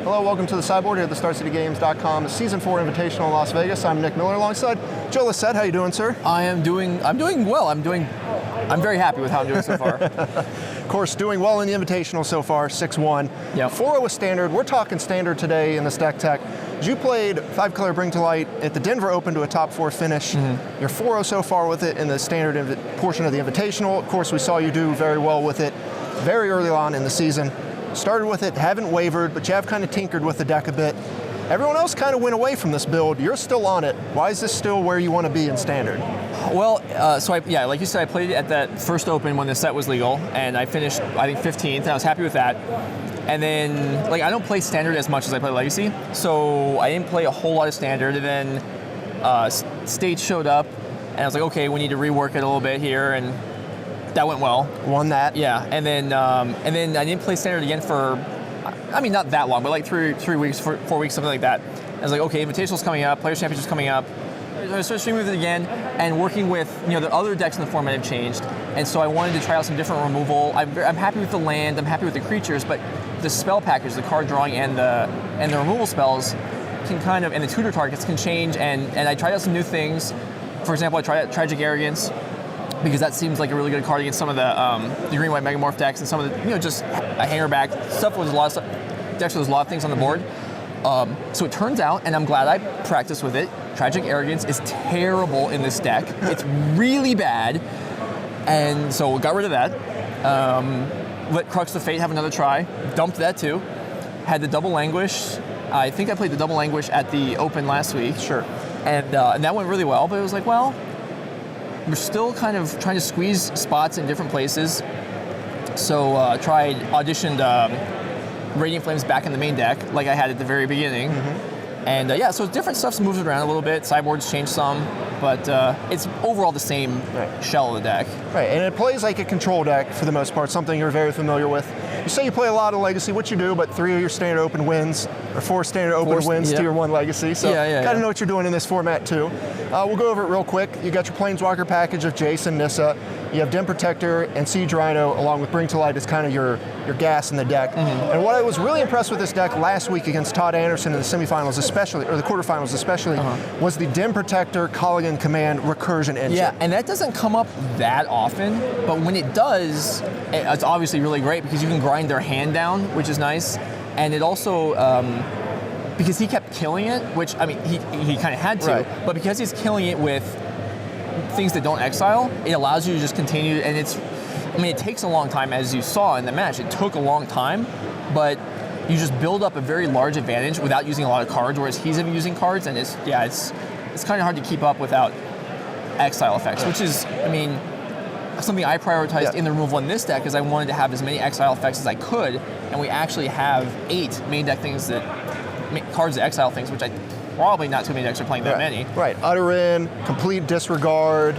Hello, welcome to the Sideboard here at the StarCityGames.com Season 4 Invitational in Las Vegas. I'm Nick Miller alongside Joe Lossett. How you doing, sir? I'm doing well. I'm very happy with how I'm doing so far. Of course, doing well in the Invitational so far, 6-1. Yep. 4-0 with Standard. We're talking Standard today in this deck tech. You played 5-color Bring to Light at the Denver Open to a top 4 finish. Mm-hmm. You're 4-0 so far with it in the Standard portion of the Invitational. Of course, we saw you do very well with it very early on in the season. Started with it, haven't wavered, but you have kind of tinkered with the deck a bit. Everyone else kind of went away from this build. You're still on it. Why is this still where you want to be in Standard? Well, like you said, I played it at that first Open when the set was legal, and I finished, I think, 15th, and I was happy with that. And then, I don't play Standard as much as I play Legacy, so I didn't play a whole lot of Standard, and then Stage showed up, and I was like, okay, we need to rework it a little bit here, and that went well. Won that. Yeah, and then I didn't play Standard again for, not that long, but like 3 weeks, 4 weeks, something like that. I was like, okay, Invitational's coming up, Players' Championship's coming up. I started streaming with it again, and working with, the other decks in the format have changed, and so I wanted to try out some different removal. I'm happy with the land, I'm happy with the creatures, but the spell package, the card drawing and the removal spells can kind of, and the tutor targets can change, and I tried out some new things. For example, I tried out Tragic Arrogance, because that seems like a really good card against some of the green-white Megamorph decks and some of the, just a hanger back stuff with a lot of stuff. Actually, there's a lot of things on the board. So it turns out, and I'm glad I practiced with it, Tragic Arrogance is terrible in this deck. It's really bad, and so we got rid of that. Let Crux of Fate have another try. Dumped that too. Had the Double Languish. I think I played the Double Languish at the Open last week. Sure. And that went really well, but it was like, well, we're still kind of trying to squeeze spots in different places. So auditioned Radiant Flames back in the main deck, like I had at the very beginning. Mm-hmm. And so different stuff's moved around a little bit. Sideboard's changed some, but it's overall the same shell of the deck. Right, and it plays like a control deck for the most part, something you're very familiar with. You say you play a lot of Legacy, which you do, but 3 of your Standard Open wins, or 4 Standard Open wins to your 1 Legacy, so kind of know what you're doing in this format too. We'll go over it real quick. You got your Planeswalker package of Jace and Nyssa. You have Den Protector and Siege Rhino, along with Bring to Light as kind of your gas in the deck. Mm-hmm. And what I was really impressed with this deck last week against Todd Anderson in the semifinals especially, or the quarterfinals especially, was the Den Protector Colligan Command recursion engine. Yeah, and that doesn't come up that often, but when it does, it's obviously really great because you can grind their hand down, which is nice. And it also, because he kept killing it, which, he kind of had to, but because he's killing it with things that don't exile, it allows you to just continue, and it takes a long time, as you saw in the match. It took a long time, but you just build up a very large advantage without using a lot of cards, whereas he's even using cards, and it's kind of hard to keep up without exile effects, which is, something I prioritized in the removal in this deck, is I wanted to have as many exile effects as I could, and we actually have 8 main deck things cards that exile things, which probably not too many decks are playing that many. Right, Utter In, Complete Disregard,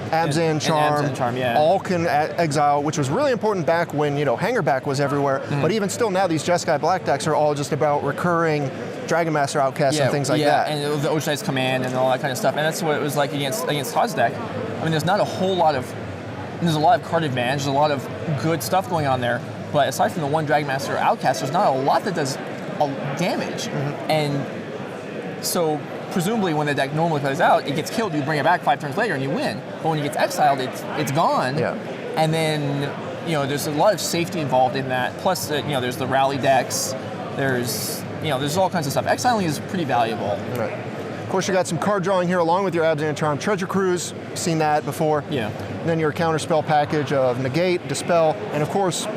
Abzan Charm, all can exile, which was really important back when, Hangerback was everywhere, but even still now these Jeskai Black decks are all just about recurring Dragon Master Outcasts and things like that. And the Oshai's Command and all that kind of stuff, and that's what it was like against Todd's deck. There's not a whole lot of, there's a lot of card advantage, there's a lot of good stuff going on there, but aside from the one Dragon Master Outcast, there's not a lot that does damage. And so presumably when the deck normally plays out, it gets killed, you bring it back 5 turns later and you win. But when it gets exiled, it's gone. Yeah. And then, there's a lot of safety involved in that. Plus, there's the rally decks, there's all kinds of stuff. Exiling is pretty valuable. Right. Of course, you got some card drawing here along with your Abzan Charm. Treasure Cruise, seen that before. Yeah. And then your Counterspell package of Negate, Dispel, and of course,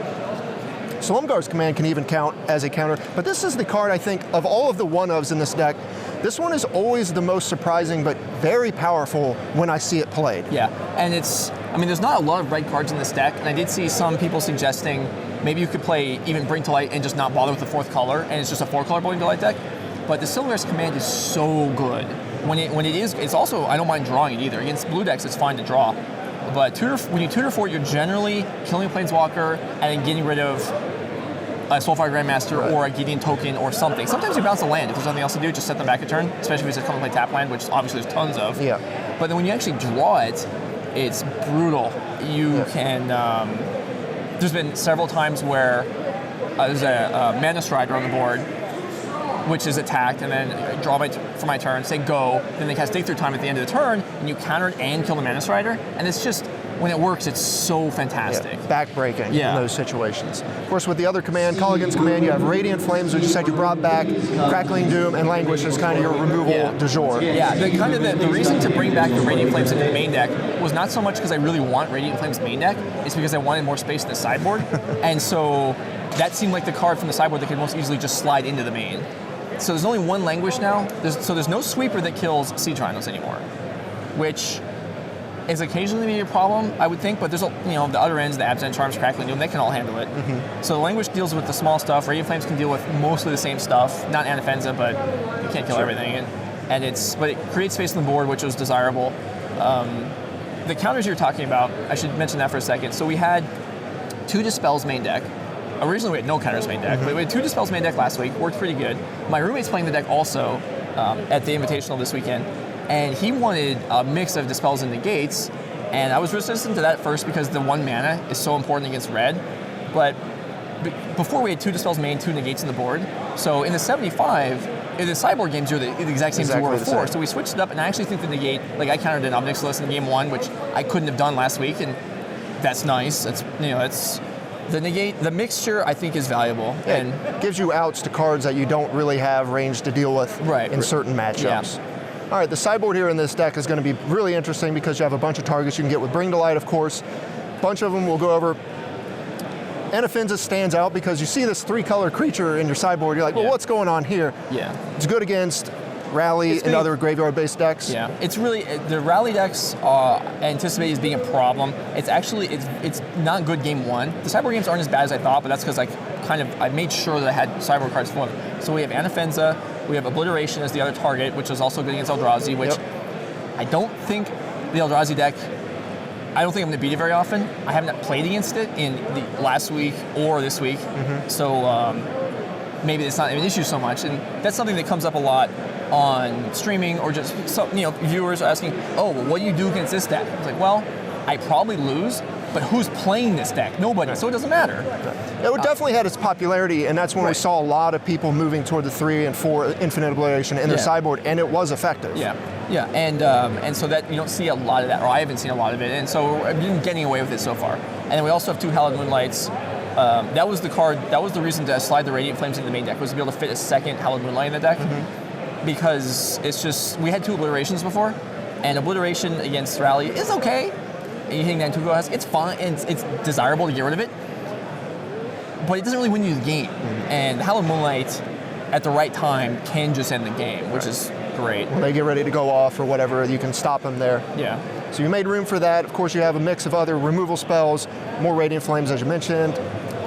Silumgar's Command can even count as a counter. But this is the card, I think, of all of the one-ofs in this deck, this one is always the most surprising, but very powerful when I see it played. Yeah, and there's not a lot of red cards in this deck, and I did see some people suggesting maybe you could play even Bring to Light and just not bother with the 4th color, and it's just a 4-color Bring to Light deck. But the Silumgar's Command is so good. When it is, it's also, I don't mind drawing it either. Against blue decks, it's fine to draw. But when you tutor for it, you're generally killing a Planeswalker and then getting rid of a Soulfire Grandmaster or a Gideon token or something. Sometimes you bounce a land. If there's nothing else to do, just set them back a turn, especially if it's a come and play tap land, which obviously there's tons of. Yeah. But then when you actually draw it, it's brutal. You can, there's been several times where there's a Mana Strider on the board, which is attacked, and then draw for my turn, say go, then they cast Dig Through Time at the end of the turn, and you counter it and kill the Mana Strider, and it's just, when it works, it's so fantastic. Yeah, backbreaking in those situations. Of course, with the other command, Culligan's command, you have Radiant Flames, which you said you brought back, Crackling Doom, and Languish is kind of your removal du jour. Yeah, the reason to bring back the Radiant Flames into the main deck was not so much because I really want Radiant Flames main deck, it's because I wanted more space in the sideboard, and so that seemed like the card from the sideboard that could most easily just slide into the main. So there's only one Languish now, so there's no sweeper that kills Siege Rhinos anymore, which is occasionally maybe a problem, I would think, but there's, the other ends, the Absent Charms, Crackling Doom, they can all handle it. So the Languish deals with the small stuff, Radiant Flames can deal with mostly the same stuff, not Anafenza, but you can't kill everything, but it creates space on the board, which was desirable. The counters you're talking about, I should mention that for a second. So we had 2 Dispels main deck. Originally we had no counters main deck, but we had 2 Dispels main deck last week, worked pretty good. My roommate's playing the deck also at the Invitational this weekend, and he wanted a mix of Dispels and Negates, and I was resistant to that first because the 1 mana is so important against red, but before we had 2 Dispels main, 2 Negates on the board, so in the 75, in the sideboard games, you're the exact same as you were before, so we switched it up, and I actually think the Negate, I countered an Obnixilis in game 1, which I couldn't have done last week, and that's nice, it's the Negate, the mixture, I think, is valuable. Yeah, and it gives you outs to cards that you don't really have range to deal with in certain matchups. Yeah. All right, the sideboard here in this deck is going to be really interesting because you have a bunch of targets you can get with Bring to Light, of course. A bunch of them we'll go over. Anafenza stands out because you see this 3-color creature in your sideboard. You're like, well, what's going on here? Yeah. It's good against Rally and other graveyard-based decks. Yeah, it's really, the Rally decks anticipate as being a problem. It's actually, it's not good game 1. The sideboard games aren't as bad as I thought, but that's because I made sure that I had sideboard cards for them. So we have Anafenza, we have Obliteration as the other target, which is also good against Eldrazi, which I don't think the Eldrazi deck, I don't think I'm going to beat it very often. I haven't played against it in the last week or this week, so maybe it's not an issue so much. And that's something that comes up a lot on streaming, or just viewers are asking, oh, well, what do you do against this deck? It's like, well, I probably lose, but who's playing this deck? Nobody, so it doesn't matter. It definitely had its popularity, and that's when we saw a lot of people moving toward the 3 and 4 Infinite Obliteration in their sideboard, and it was effective. Yeah, and so that you don't see a lot of that, or I haven't seen a lot of it, and so I've been getting away with it so far. And then we also have 2 Hallowed Moonlights. That was the reason to slide the Radiant Flames into the main deck, was to be able to fit a second Hallowed Moonlight in the deck. Because it's just, we had 2 Obliterations before, and Obliteration against Rally is okay. And you hitting that 2 has, it's fine, and it's desirable to get rid of it, but it doesn't really win you the game. And Hallowed Moonlight at the right time can just end the game, which is great. When they get ready to go off or whatever, you can stop them there. Yeah. So you made room for that. Of course, you have a mix of other removal spells, more Radiant Flames, as you mentioned,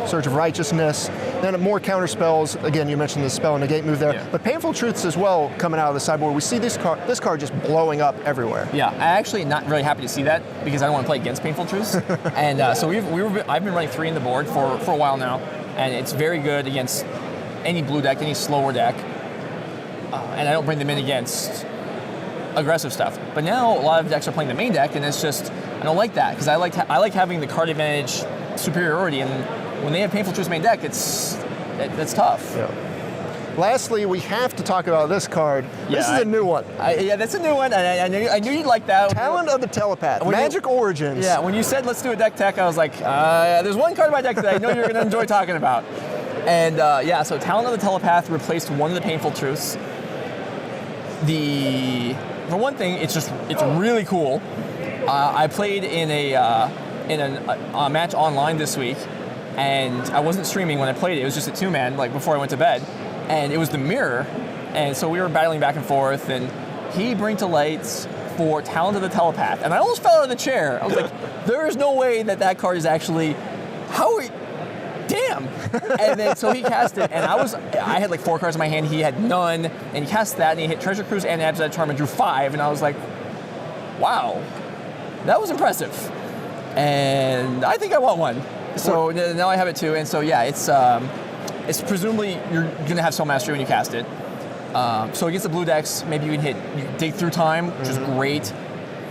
Surge of Righteousness, then more counter spells. Again, you mentioned the Spell and Negate move there, but Painful Truths as well coming out of the sideboard. We see this card just blowing up everywhere. Yeah, I'm actually not really happy to see that because I don't want to play against Painful Truths. And so I've been running 3 in the board for a while now, and it's very good against any blue deck, any slower deck, and I don't bring them in against aggressive stuff. But now a lot of decks are playing the main deck, and it's just, I don't like that because I like having the card advantage superiority, and when they have Painful Truths main deck, that's tough. Yeah. Lastly, we have to talk about this card. This is a new one. That's a new one, and I knew you'd like that. Talent of the Telepath, Magic Origins. Yeah, when you said let's do a deck tech, I was like, there's one card in my deck that I know you're going to enjoy talking about. And so Talent of the Telepath replaced one of the Painful Truths. For one thing, it's really cool. I played in a match online this week, and I wasn't streaming when I played it. It was just a 2-man, before I went to bed, and it was the mirror, and so we were battling back and forth, and he bring to light for Talent of the Telepath, and I almost fell out of the chair. I was like, there is no way that card is actually, damn. And then so he cast it, and I had 4 cards in my hand, he had none, and he cast that, and he hit Treasure Cruise and Absent Charm and drew 5, and I was like, wow, that was impressive. And I think I want one. So now I have it too, and so it's presumably you're gonna have Soul Mastery when you cast it. So against the blue decks, maybe you can Dig Through Time, which is great.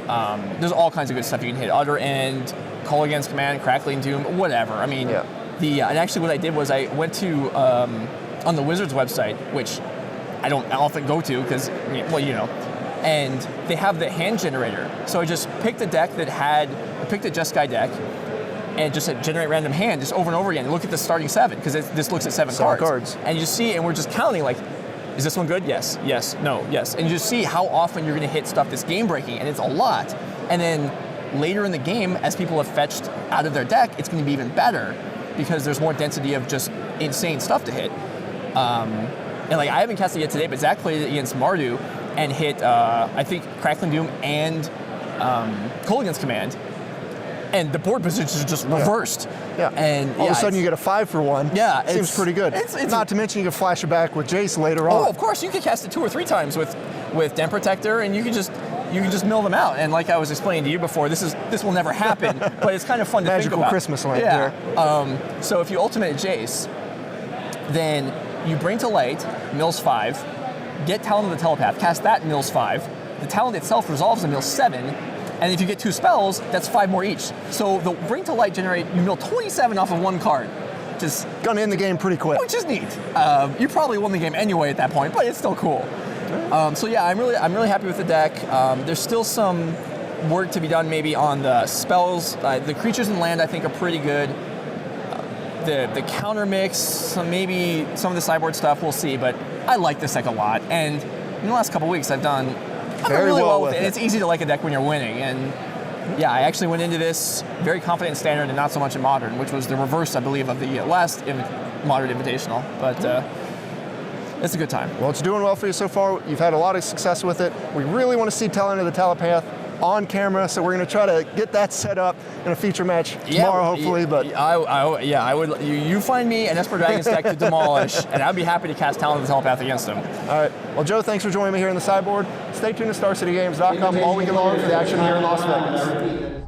There's all kinds of good stuff you can hit. Other End, Call Against Command, Crackling Doom, whatever. I mean, and actually what I did was I went to on the Wizards website, which I don't often go to because, well, you know. And they have the hand generator. So I just picked a deck that I picked a Jeskai deck, and just said generate random hand just over and over again. And look at the starting 7, because this looks at 7 cards. And you see, and we're just counting like, is this one good? Yes, yes, no, yes. And you just see how often you're going to hit stuff that's game breaking, and it's a lot. And then later in the game, as people have fetched out of their deck, it's going to be even better because there's more density of just insane stuff to hit. And like I haven't cast it yet today, but Zach played it against Mardu and hit I think Crackling Doom and Kolaghan's Command. And the board position is just reversed. Yeah. And all of a sudden you get a 5-for-1. Yeah. Seems pretty good. It's not to mention you can flash it back with Jace later on. Oh, of course. You can cast it 2 or 3 times with Den Protector, and you can just mill them out. And like I was explaining to you before, this will never happen, but it's kind of fun to think about. Magical Christmas light there. So if you ultimate Jace, then you bring to light, mills 5, get Talon of the Telepath, cast that, mills 5. The Talon itself resolves and mills 7. And if you get 2 spells, that's 5 more each. So the Bring to Light generate, you mill 27 off of 1 card. Just gonna end the game pretty quick. Which is neat. You probably won the game anyway at that point, but it's still cool. So yeah, I'm really happy with the deck. There's still some work to be done maybe on the spells. The creatures in land I think are pretty good. The counter mix, maybe some of the sideboard stuff, we'll see, but I like this deck a lot. And in the last couple weeks I've done really well with it. And it's easy to like a deck when you're winning. And yeah, I actually went into this very confident in Standard and not so much in Modern, which was the reverse, I believe, of the last Modern Invitational. But it's a good time. Well, it's doing well for you so far. You've had a lot of success with it. We really want to see Talon of the Telepath on camera, so we're going to try to get that set up in a feature match tomorrow, hopefully. But I would. You find me an Esper Dragon's deck to demolish, and I'd be happy to cast Talon of the Telepath against him. All right. Well, Joe, thanks for joining me here in the Sideboard. Stay tuned to StarCityGames.com all week long for the action here in Las Vegas.